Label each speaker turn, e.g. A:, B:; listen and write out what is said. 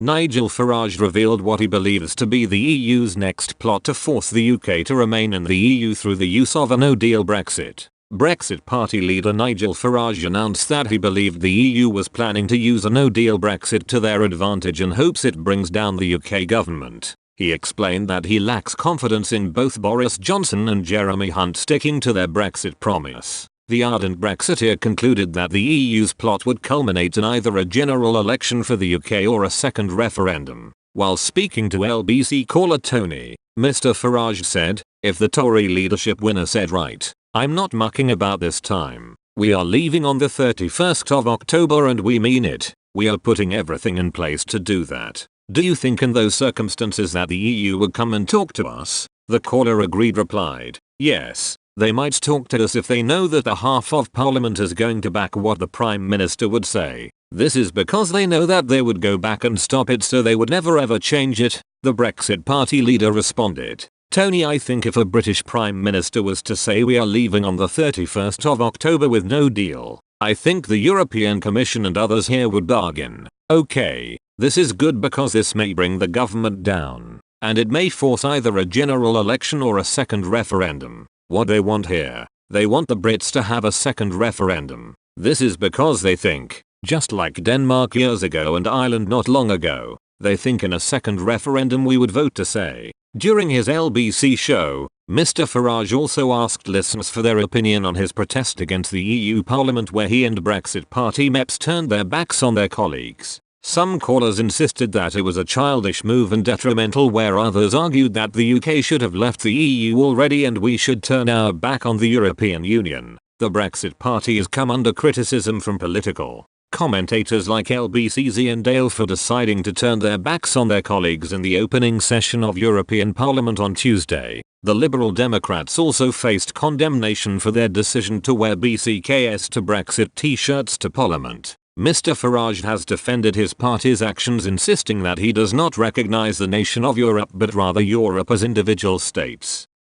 A: Nigel Farage revealed what he believes to be the EU's next plot to force the UK to remain in the EU through the use of a no-deal Brexit. Brexit Party leader Nigel Farage announced that he believed the EU was planning to use a no-deal Brexit to their advantage and hopes it brings down the UK government. He explained that he lacks confidence in both Boris Johnson and Jeremy Hunt sticking to their Brexit promise. The ardent Brexiteer concluded that the EU's plot would culminate in either a general election for the UK or a second referendum. While speaking to LBC caller Tony, Mr. Farage said, "If the Tory leadership winner said right, I'm not mucking about this time. We are leaving on the 31st of October and we mean it. We are putting everything in place to do that. Do you think in those circumstances that the EU would come and talk to us?" The caller replied, "Yes. They might talk to us if they know that the half of Parliament is going to back what the Prime Minister would say. This is because they know that they would go back and stop it, so they would never ever change it," the Brexit Party leader responded. "Tony, I think if a British Prime Minister was to say we are leaving on the 31st of October with no deal, I think the European Commission and others here would bargain. Okay, this is good because this may bring the government down, and it may force either a general election or a second referendum. What they want here, they want the Brits to have a second referendum. This is because they think, just like Denmark years ago and Ireland not long ago, they think in a second referendum we would vote to say." During his LBC show, Mr. Farage also asked listeners for their opinion on his protest against the EU Parliament, where he and Brexit Party MEPs turned their backs on their colleagues. Some callers insisted that it was a childish move and detrimental, where others argued that the UK should have left the EU already and we should turn our back on the European Union. The Brexit Party has come under criticism from political commentators like LBC's Ian Dale for deciding to turn their backs on their colleagues in the opening session of European Parliament on Tuesday. The Liberal Democrats also faced condemnation for their decision to wear BCKS to Brexit t-shirts to Parliament. Mr. Farage has defended his party's actions, insisting that he does not recognise the nation of Europe but rather Europe as individual states.